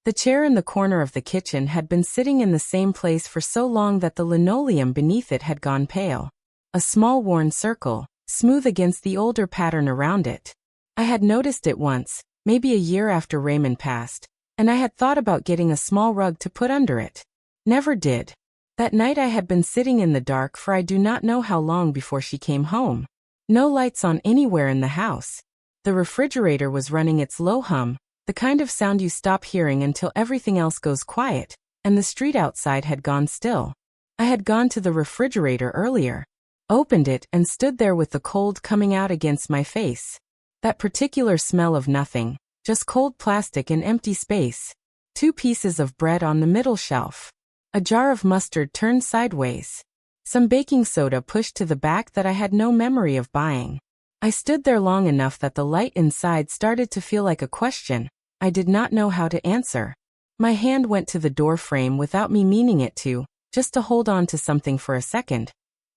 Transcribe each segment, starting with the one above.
The chair in the corner of the kitchen had been sitting in the same place for so long that the linoleum beneath it had gone pale. A small worn circle, smooth against the older pattern around it. I had noticed it once, maybe a year after Raymond passed, and I had thought about getting a small rug to put under it. Never did. That night I had been sitting in the dark for I do not know how long before she came home. No lights on anywhere in the house. The refrigerator was running its low hum, the kind of sound you stop hearing until everything else goes quiet, and the street outside had gone still. I had gone to the refrigerator earlier, opened it and stood there with the cold coming out against my face. That particular smell of nothing, just cold plastic and empty space. 2 pieces of bread on the middle shelf. A jar of mustard turned sideways. Some baking soda pushed to the back that I had no memory of buying. I stood there long enough that the light inside started to feel like a question I did not know how to answer. My hand went to the door frame without me meaning it to, just to hold on to something for a second.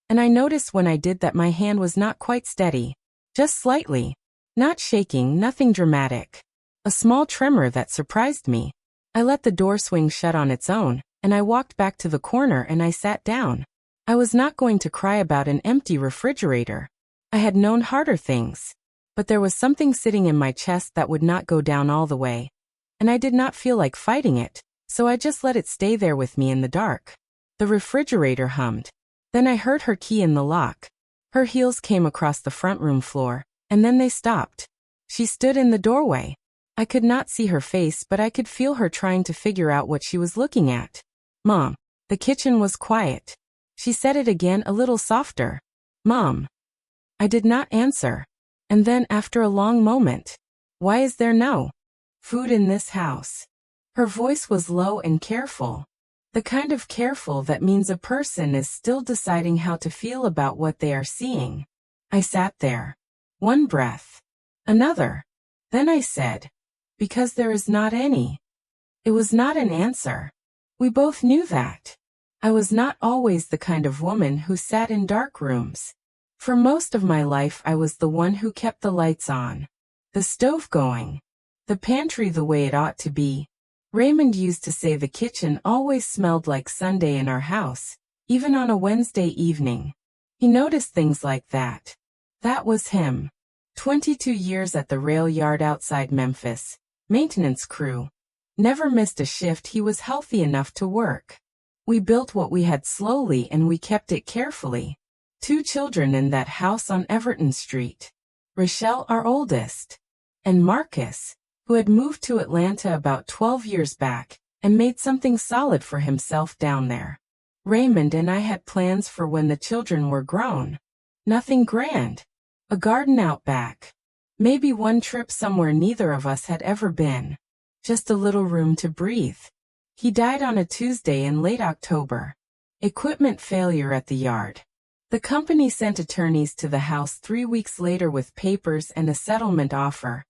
And I noticed when I did that my hand was not quite steady. Just slightly. Not shaking, nothing dramatic. A small tremor that surprised me. I let the door swing shut on its own, and I walked back to the corner and I sat down. I was not going to cry about an empty refrigerator. I had known harder things. But there was something sitting in my chest that would not go down all the way. And I did not feel like fighting it, so I just let it stay there with me in the dark. The refrigerator hummed. Then I heard her key in the lock. Her heels came across the front room floor, and then they stopped. She stood in the doorway. I could not see her face, but I could feel her trying to figure out what she was looking at. Mom. The kitchen was quiet. She said it again a little softer. Mom. I did not answer. And then after a long moment, why is there no food in this house? Her voice was low and careful. The kind of careful that means a person is still deciding how to feel about what they are seeing. I sat there. One breath. Another. Then I said, because there is not any. It was not an answer. We both knew that. I was not always the kind of woman who sat in dark rooms. For most of my life I was the one who kept the lights on, the stove going, the pantry the way it ought to be. Raymond used to say the kitchen always smelled like Sunday in our house, even on a Wednesday evening. He noticed things like that. That was him. 22 years at the rail yard outside Memphis, maintenance crew. Never missed a shift. He was healthy enough to work. We built what we had slowly and we kept it carefully. 2 children in that house on Everton Street. Rochelle, our oldest, and Marcus, who had moved to Atlanta about 12 years back and made something solid for himself down there. Raymond and I had plans for when the children were grown. Nothing grand. A garden out back. Maybe one trip somewhere neither of us had ever been. Just a little room to breathe. He died on a Tuesday in late October. Equipment failure at the yard. The company sent attorneys to the house 3 weeks later with papers and a settlement offer.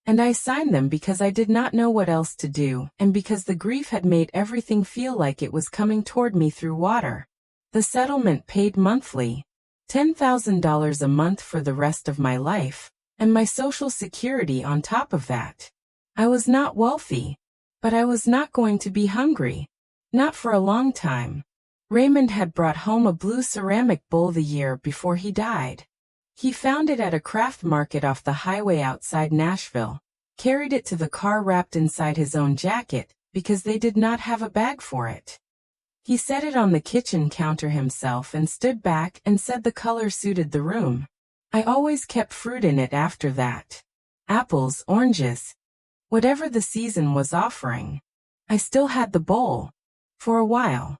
And I signed them because I did not know what else to do, and because the grief had made everything feel like it was coming toward me through water. The settlement paid monthly. $10,000 a month for the rest of my life, and my Social Security on top of that. I was not wealthy, but I was not going to be hungry. Not for a long time. Raymond had brought home a blue ceramic bowl the year before he died. He found it at a craft market off the highway outside Nashville, carried it to the car wrapped inside his own jacket, because they did not have a bag for it. He set it on the kitchen counter himself and stood back and said the color suited the room. I always kept fruit in it after that. Apples, oranges. Whatever the season was offering. I still had the bowl. For a while.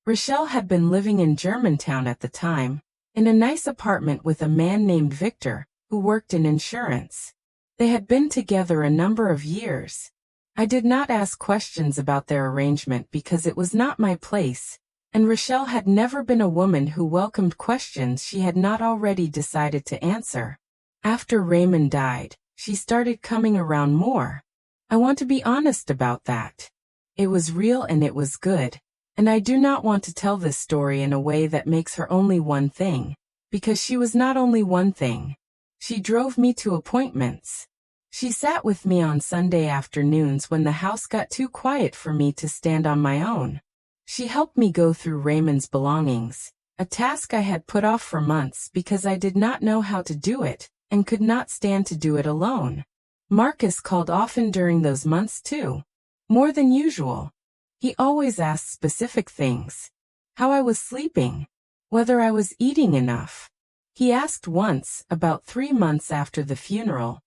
Rochelle had been living in Germantown at the time, in a nice apartment with a man named Victor, who worked in insurance. They had been together a number of years. I did not ask questions about their arrangement because it was not my place, and Rochelle had never been a woman who welcomed questions she had not already decided to answer. After Raymond died, she started coming around more. I want to be honest about that. It was real and it was good, and I do not want to tell this story in a way that makes her only one thing, because she was not only one thing. She drove me to appointments. She sat with me on Sunday afternoons when the house got too quiet for me to stand on my own. She helped me go through Raymond's belongings, a task I had put off for months because I did not know how to do it and could not stand to do it alone. Marcus called often during those months too, more than usual. He always asked specific things: how I was sleeping, whether I was eating enough. He asked once, about 3 months after the funeral,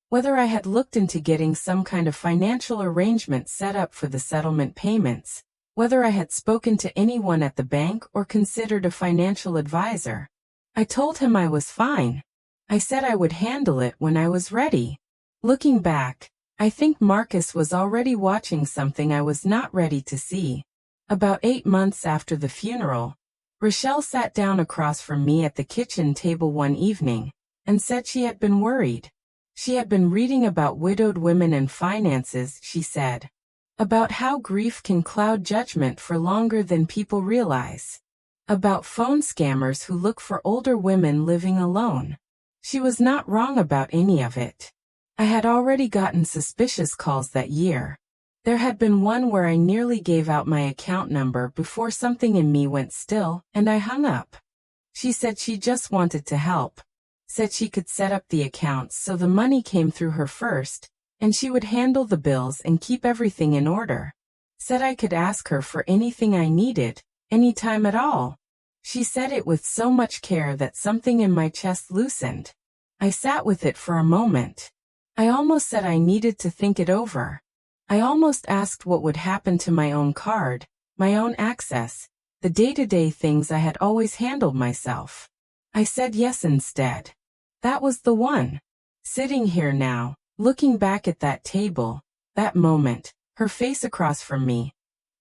whether I had looked into getting some kind of financial arrangement set up for the settlement payments, whether I had spoken to anyone at the bank or considered a financial advisor. I told him I was fine. I said I would handle it when I was ready. Looking back, I think Marcus was already watching something I was not ready to see. About 8 months after the funeral, Rochelle sat down across from me at the kitchen table one evening and said she had been worried. She had been reading about widowed women and finances, she said. About how grief can cloud judgment for longer than people realize. About phone scammers who look for older women living alone. She was not wrong about any of it. I had already gotten suspicious calls that year. There had been one where I nearly gave out my account number before something in me went still, and I hung up. She said she just wanted to help. Said she could set up the accounts so the money came through her first, and she would handle the bills and keep everything in order. Said I could ask her for anything I needed, anytime at all. She said it with so much care that something in my chest loosened. I sat with it for a moment. I almost said I needed to think it over. I almost asked what would happen to my own card, my own access, the day-to-day things I had always handled myself. I said yes instead. That was the one. Sitting here now, looking back at that table, that moment, her face across from me.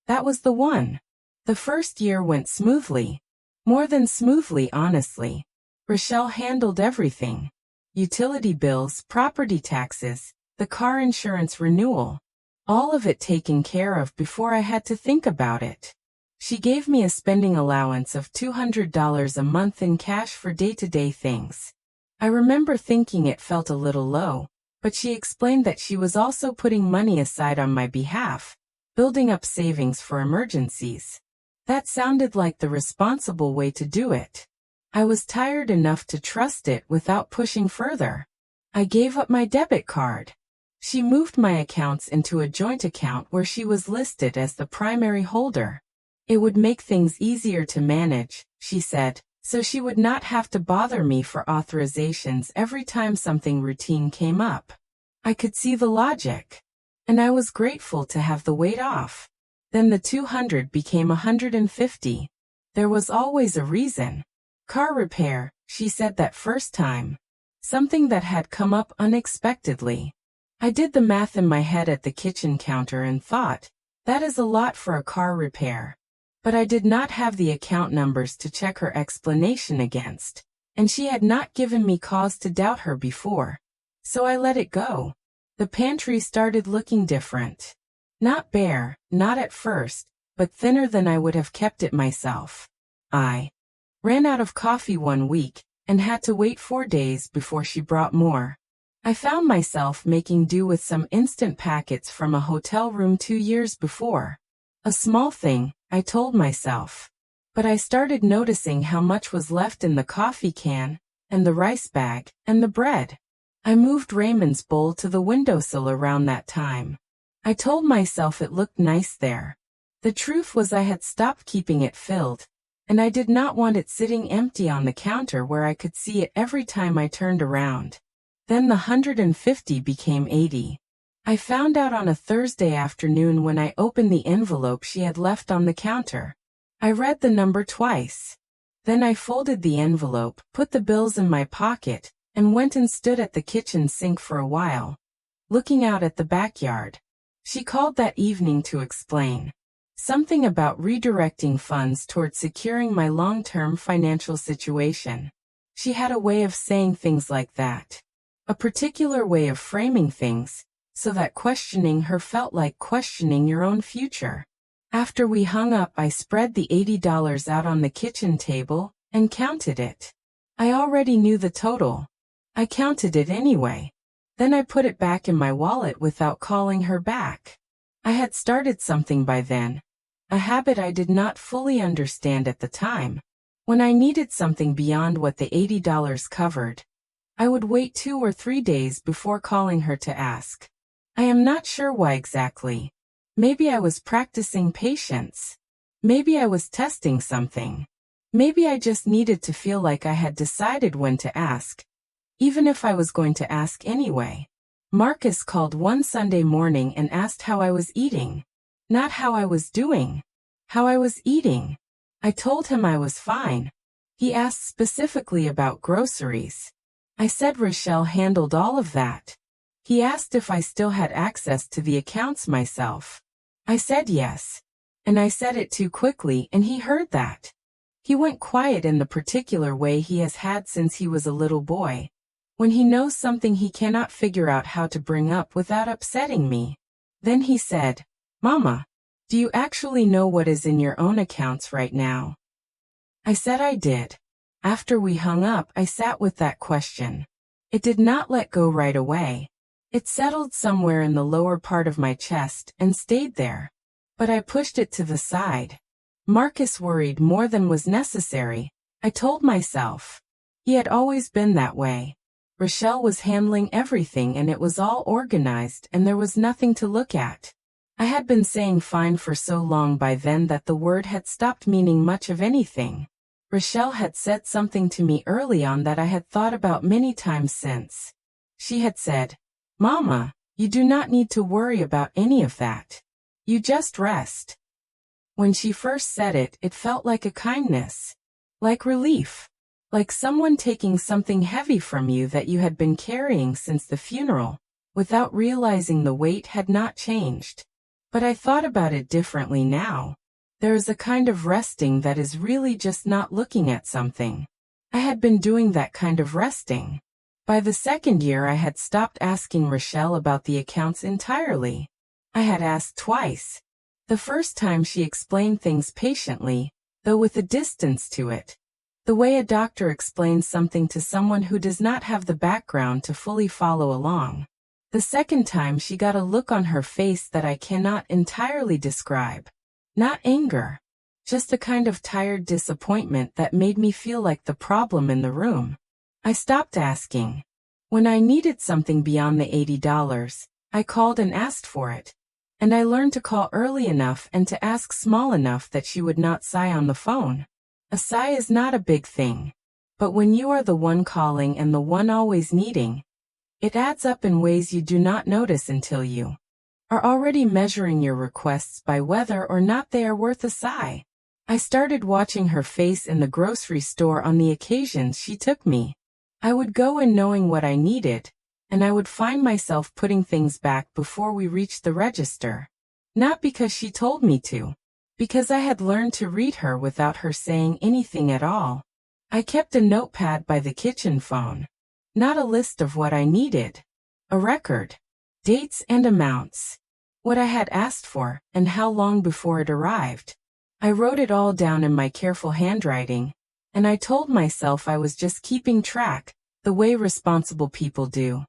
That was the one. The first year went smoothly. More than smoothly, honestly. Rochelle handled everything. Utility bills, property taxes, the car insurance renewal. All of it taken care of before I had to think about it. She gave me a spending allowance of $200 a month in cash for day-to-day things. I remember thinking it felt a little low, but she explained that she was also putting money aside on my behalf, building up savings for emergencies. That sounded like the responsible way to do it. I was tired enough to trust it without pushing further. I gave up my debit card. She moved my accounts into a joint account where she was listed as the primary holder. It would make things easier to manage, she said, so she would not have to bother me for authorizations every time something routine came up. I could see the logic. And I was grateful to have the weight off. Then the 200 became 150. There was always a reason. Car repair, she said that first time. Something that had come up unexpectedly. I did the math in my head at the kitchen counter and thought, that is a lot for a car repair. But I did not have the account numbers to check her explanation against, and she had not given me cause to doubt her before. So I let it go. The pantry started looking different. Not bare, not at first, but thinner than I would have kept it myself. I ran out of coffee one week, and had to wait 4 days before she brought more. I found myself making do with some instant packets from a hotel room 2 years before. A small thing, I told myself. But I started noticing how much was left in the coffee can, and the rice bag, and the bread. I moved Raymond's bowl to the windowsill around that time. I told myself it looked nice there. The truth was I had stopped keeping it filled, and I did not want it sitting empty on the counter where I could see it every time I turned around. Then the 150 became 80. I found out on a Thursday afternoon when I opened the envelope she had left on the counter. I read the number twice. Then I folded the envelope, put the bills in my pocket, and went and stood at the kitchen sink for a while, looking out at the backyard. She called that evening to explain. Something about redirecting funds toward securing my long-term financial situation. She had a way of saying things like that. A particular way of framing things, so that questioning her felt like questioning your own future. After we hung up, I spread the $80 out on the kitchen table and counted it. I already knew the total. I counted it anyway. Then I put it back in my wallet without calling her back. I had started something by then, a habit I did not fully understand at the time. When I needed something beyond what the $80 covered, I would wait 2 or 3 days before calling her to ask. I am not sure why exactly. Maybe I was practicing patience. Maybe I was testing something. Maybe I just needed to feel like I had decided when to ask, even if I was going to ask anyway. Marcus called one Sunday morning and asked how I was eating. Not how I was doing. How I was eating. I told him I was fine. He asked specifically about groceries. I said Rochelle handled all of that. He asked if I still had access to the accounts myself. I said yes. And I said it too quickly and he heard that. He went quiet in the particular way he has had since he was a little boy, when he knows something he cannot figure out how to bring up without upsetting me. Then he said, "Mama, do you actually know what is in your own accounts right now?" I said I did. After we hung up, I sat with that question. It did not let go right away. It settled somewhere in the lower part of my chest and stayed there. But I pushed it to the side. Marcus worried more than was necessary, I told myself. He had always been that way. Rochelle was handling everything and it was all organized and there was nothing to look at. I had been saying fine for so long by then that the word had stopped meaning much of anything. Rochelle had said something to me early on that I had thought about many times since. She had said, "Mama, you do not need to worry about any of that. You just rest." When she first said it, it felt like a kindness. Like relief. Like someone taking something heavy from you that you had been carrying since the funeral, without realizing the weight had not changed. But I thought about it differently now. There is a kind of resting that is really just not looking at something. I had been doing that kind of resting. By the second year I had stopped asking Rochelle about the accounts entirely. I had asked twice. The first time she explained things patiently, though with a distance to it. The way a doctor explains something to someone who does not have the background to fully follow along. The second time she got a look on her face that I cannot entirely describe. Not anger. Just a kind of tired disappointment that made me feel like the problem in the room. I stopped asking. When I needed something beyond the $80, I called and asked for it. And I learned to call early enough and to ask small enough that she would not sigh on the phone. A sigh is not a big thing. But when you are the one calling and the one always needing, it adds up in ways you do not notice until you are already measuring your requests by whether or not they are worth a sigh. I started watching her face in the grocery store on the occasions she took me. I would go in knowing what I needed, and I would find myself putting things back before we reached the register. Not because she told me to, because I had learned to read her without her saying anything at all. I kept a notepad by the kitchen phone. Not a list of what I needed. A record. Dates and amounts. What I had asked for, and how long before it arrived. I wrote it all down in my careful handwriting, and I told myself I was just keeping track, the way responsible people do.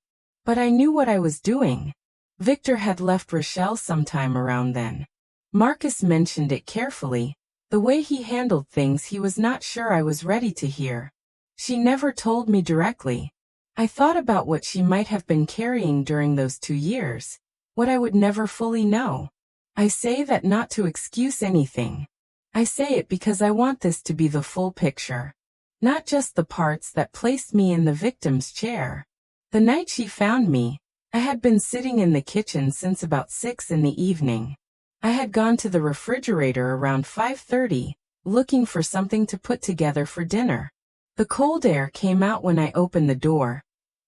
But I knew what I was doing. Victor had left Rochelle sometime around then. Marcus mentioned it carefully. The way he handled things he was not sure I was ready to hear. She never told me directly. I thought about what she might have been carrying during those 2 years. What I would never fully know. I say that not to excuse anything. I say it because I want this to be the full picture. Not just the parts that placed me in the victim's chair. The night she found me, I had been sitting in the kitchen since about 6 in the evening. I had gone to the refrigerator around 5:30, looking for something to put together for dinner. The cold air came out when I opened the door.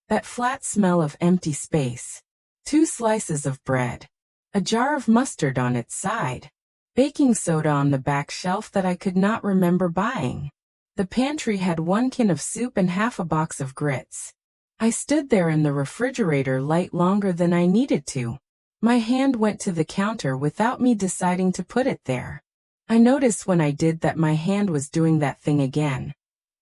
That flat smell of empty space. 2 slices of bread. A jar of mustard on its side. Baking soda on the back shelf that I could not remember buying. The pantry had 1 can of soup and half a box of grits. I stood there in the refrigerator light longer than I needed to. My hand went to the counter without me deciding to put it there. I noticed when I did that my hand was doing that thing again.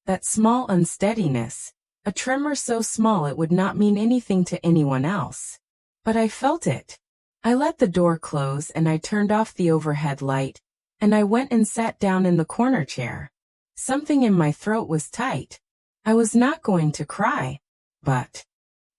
That small unsteadiness. A tremor so small it would not mean anything to anyone else. But I felt it. I let the door close and I turned off the overhead light, and I went and sat down in the corner chair. Something in my throat was tight. I was not going to cry, but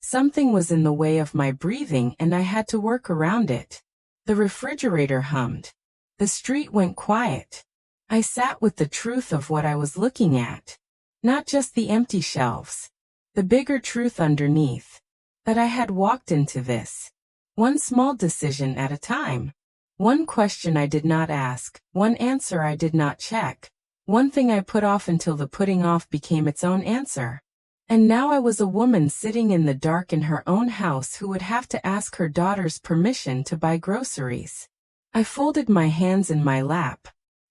something was in the way of my breathing and I had to work around it. The refrigerator hummed. The street went quiet. I sat with the truth of what I was looking at. Not just the empty shelves. The bigger truth underneath. That I had walked into this. One small decision at a time. One question I did not ask, one answer I did not check. One thing I put off until the putting off became its own answer. And now I was a woman sitting in the dark in her own house who would have to ask her daughter's permission to buy groceries. I folded my hands in my lap.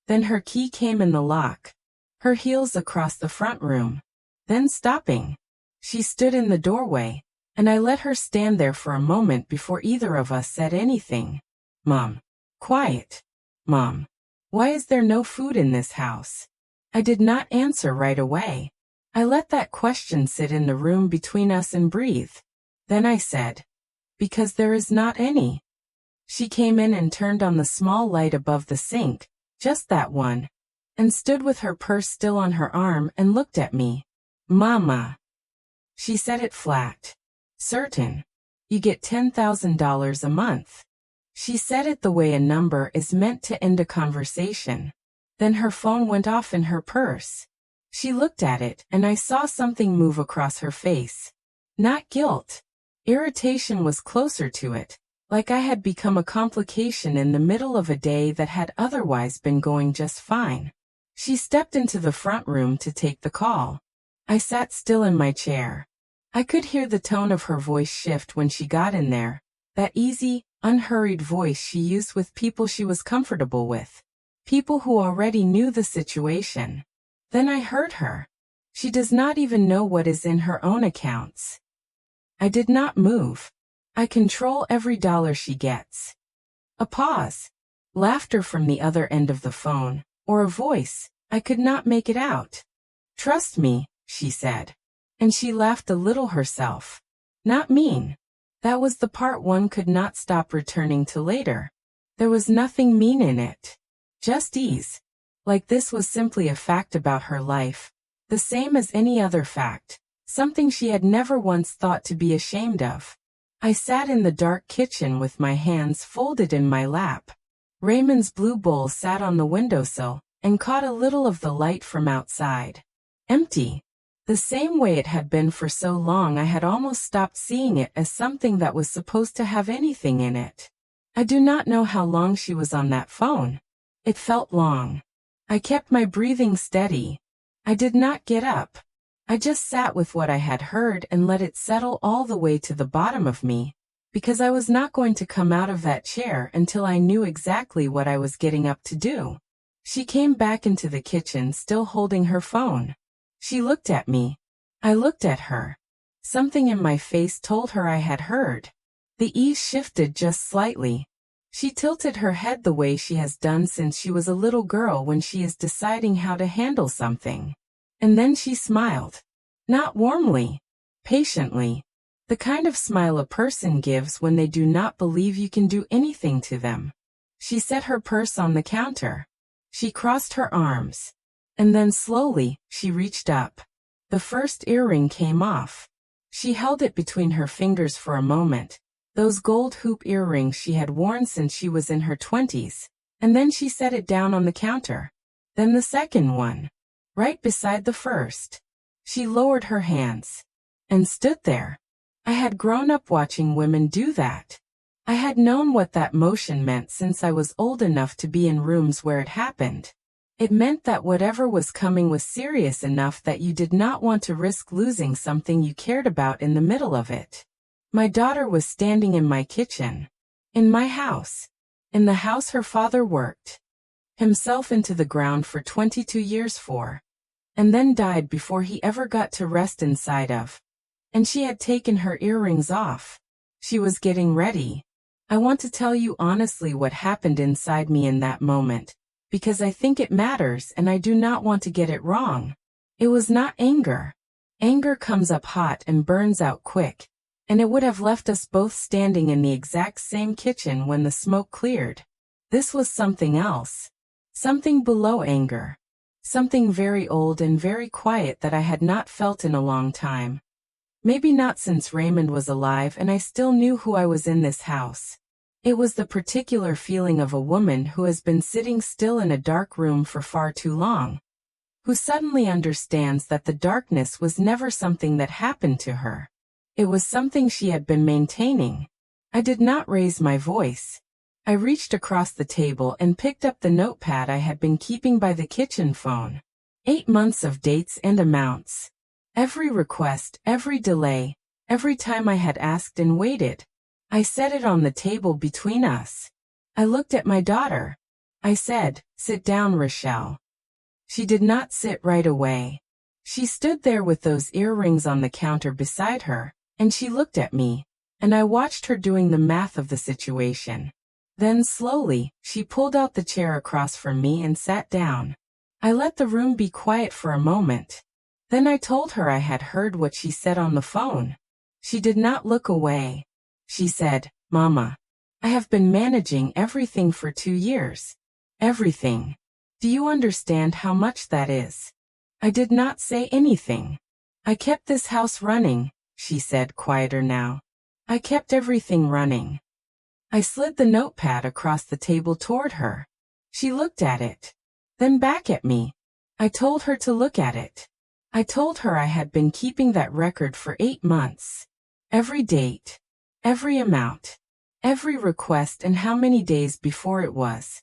Then her key came in the lock. Her heels across the front room. Then stopping. She stood in the doorway, and I let her stand there for a moment before either of us said anything. Mom. Quiet. Mom. Why is there no food in this house? I did not answer right away. I let that question sit in the room between us and breathe. Then I said, because there is not any. She came in and turned on the small light above the sink, just that one, and stood with her purse still on her arm and looked at me. Mama. She said it flat. Certain. You get $10,000 a month. She said it the way a number is meant to end a conversation. Then her phone went off in her purse. She looked at it, and I saw something move across her face. Not guilt. Irritation was closer to it, like I had become a complication in the middle of a day that had otherwise been going just fine. She stepped into the front room to take the call. I sat still in my chair. I could hear the tone of her voice shift when she got in there, that easy, unhurried voice she used with people she was comfortable with, people who already knew the situation. Then I heard her. She does not even know what is in her own accounts. I did not move. I control every dollar she gets. A pause. Laughter from the other end of the phone, or a voice. I could not make it out. Trust me, she said. And she laughed a little herself. Not mean. That was the part one could not stop returning to later. There was nothing mean in it. Just ease. Like this was simply a fact about her life. The same as any other fact. Something she had never once thought to be ashamed of. I sat in the dark kitchen with my hands folded in my lap. Raymond's blue bowl sat on the windowsill and caught a little of the light from outside. Empty. The same way it had been for so long I had almost stopped seeing it as something that was supposed to have anything in it. I do not know how long she was on that phone. It felt long. I kept my breathing steady. I did not get up. I just sat with what I had heard and let it settle all the way to the bottom of me, because I was not going to come out of that chair until I knew exactly what I was getting up to do. She came back into the kitchen still holding her phone. She looked at me. I looked at her. Something in my face told her I had heard. The ease shifted just slightly. She tilted her head the way she has done since she was a little girl when she is deciding how to handle something. And then she smiled. Not warmly. Patiently. The kind of smile a person gives when they do not believe you can do anything to them. She set her purse on the counter. She crossed her arms. And then slowly, she reached up. The first earring came off. She held it between her fingers for a moment. Those gold hoop earrings she had worn since she was in her 20s, and then she set it down on the counter. Then the second one, right beside the first. She lowered her hands, and stood there. I had grown up watching women do that. I had known what that motion meant since I was old enough to be in rooms where it happened. It meant that whatever was coming was serious enough that you did not want to risk losing something you cared about in the middle of it. My daughter was standing in my kitchen. In my house. In the house her father worked himself into the ground for 22 years for. And then died before he ever got to rest inside of. And she had taken her earrings off. She was getting ready. I want to tell you honestly what happened inside me in that moment, because I think it matters and I do not want to get it wrong. It was not anger. Anger comes up hot and burns out quick, and it would have left us both standing in the exact same kitchen when the smoke cleared. This was something else. Something below anger. Something very old and very quiet that I had not felt in a long time. Maybe not since Raymond was alive and I still knew who I was in this house. It was the particular feeling of a woman who has been sitting still in a dark room for far too long, who suddenly understands that the darkness was never something that happened to her. It was something she had been maintaining. I did not raise my voice. I reached across the table and picked up the notepad I had been keeping by the kitchen phone. 8 months of dates and amounts. Every request, every delay, every time I had asked and waited. I set it on the table between us. I looked at my daughter. I said, "Sit down, Rochelle." She did not sit right away. She stood there with those earrings on the counter beside her, and she looked at me, and I watched her doing the math of the situation. Then slowly, she pulled out the chair across from me and sat down. I let the room be quiet for a moment. Then I told her I had heard what she said on the phone. She did not look away. She said, "Mama, I have been managing everything for 2 years. Everything. Do you understand how much that is?" I did not say anything. "I kept this house running," she said, quieter now. "I kept everything running." I slid the notepad across the table toward her. She looked at it. Then back at me. I told her to look at it. I told her I had been keeping that record for 8 months. Every date. Every amount. Every request and how many days before it was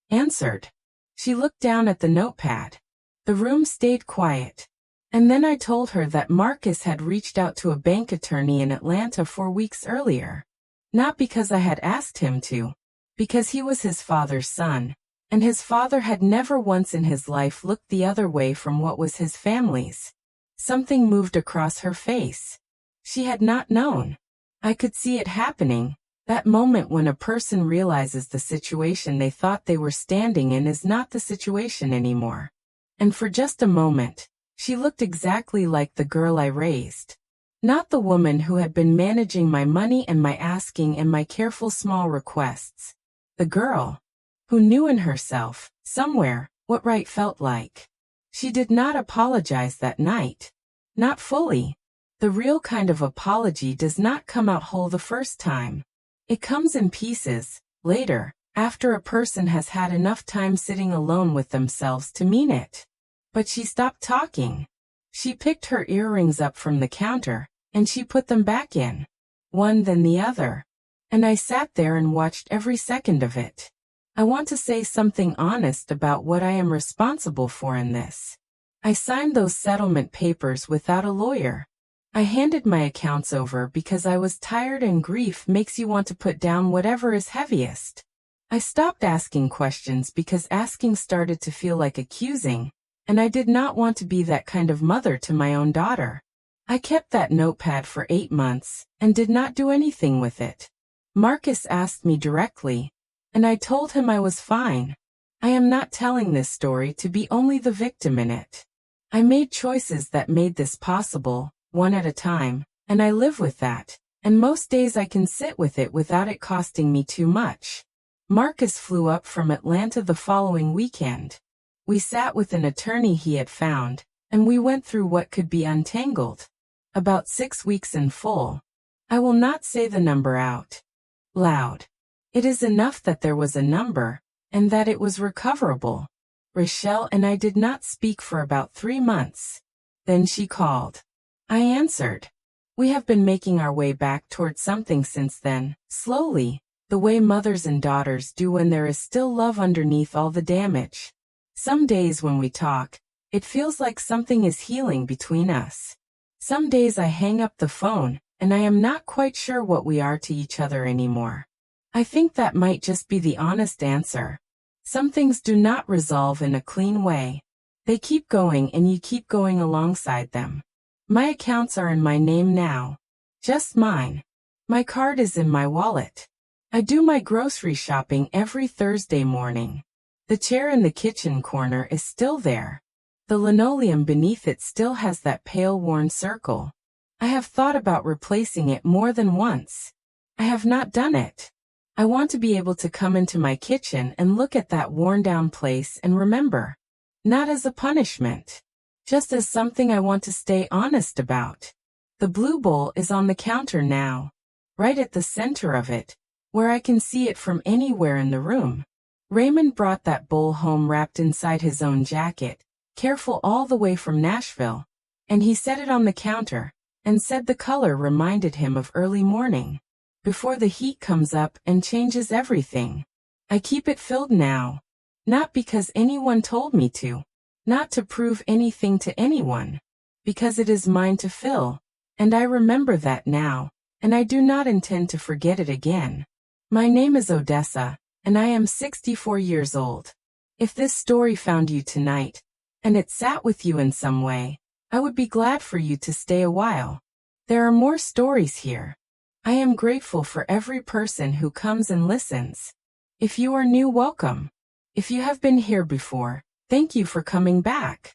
answered. She looked down at the notepad. The room stayed quiet. And then I told her that Marcus had reached out to a bank attorney in Atlanta 4 weeks earlier. Not because I had asked him to. Because he was his father's son. And his father had never once in his life looked the other way from what was his family's. Something moved across her face. She had not known. I could see it happening, that moment when a person realizes the situation they thought they were standing in is not the situation anymore. And for just a moment, she looked exactly like the girl I raised. Not the woman who had been managing my money and my asking and my careful small requests. The girl who knew in herself, somewhere, what right felt like. She did not apologize that night. Not fully. The real kind of apology does not come out whole the first time. It comes in pieces, later, after a person has had enough time sitting alone with themselves to mean it. But she stopped talking. She picked her earrings up from the counter, and she put them back in. One then the other. And I sat there and watched every second of it. I want to say something honest about what I am responsible for in this. I signed those settlement papers without a lawyer. I handed my accounts over because I was tired and grief makes you want to put down whatever is heaviest. I stopped asking questions because asking started to feel like accusing, and I did not want to be that kind of mother to my own daughter. I kept that notepad for 8 months and did not do anything with it. Marcus asked me directly, and I told him I was fine. I am not telling this story to be only the victim in it. I made choices that made this possible, one at a time, and I live with that, and most days I can sit with it without it costing me too much. Marcus flew up from Atlanta the following weekend. We sat with an attorney he had found, and we went through what could be untangled. About 6 weeks in full. I will not say the number out loud. It is enough that there was a number, and that it was recoverable. Rochelle and I did not speak for about 3 months. Then she called. I answered. We have been making our way back toward something since then, slowly, the way mothers and daughters do when there is still love underneath all the damage. Some days when we talk, it feels like something is healing between us. Some days I hang up the phone, and I am not quite sure what we are to each other anymore. I think that might just be the honest answer. Some things do not resolve in a clean way. They keep going and you keep going alongside them. My accounts are in my name now. Just mine. My card is in my wallet. I do my grocery shopping every Thursday morning. The chair in the kitchen corner is still there. The linoleum beneath it still has that pale worn circle. I have thought about replacing it more than once. I have not done it. I want to be able to come into my kitchen and look at that worn-down place and remember. Not as a punishment. Just as something I want to stay honest about. The blue bowl is on the counter now. Right at the center of it, where I can see it from anywhere in the room. Raymond brought that bowl home wrapped inside his own jacket, careful all the way from Nashville, and he set it on the counter, and said the color reminded him of early morning, before the heat comes up and changes everything. I keep it filled now, not because anyone told me to, not to prove anything to anyone, because it is mine to fill, and I remember that now, and I do not intend to forget it again. My name is Odessa, and I am 64 years old. If this story found you tonight, and it sat with you in some way, I would be glad for you to stay a while. There are more stories here. I am grateful for every person who comes and listens. If you are new, welcome. If you have been here before, thank you for coming back.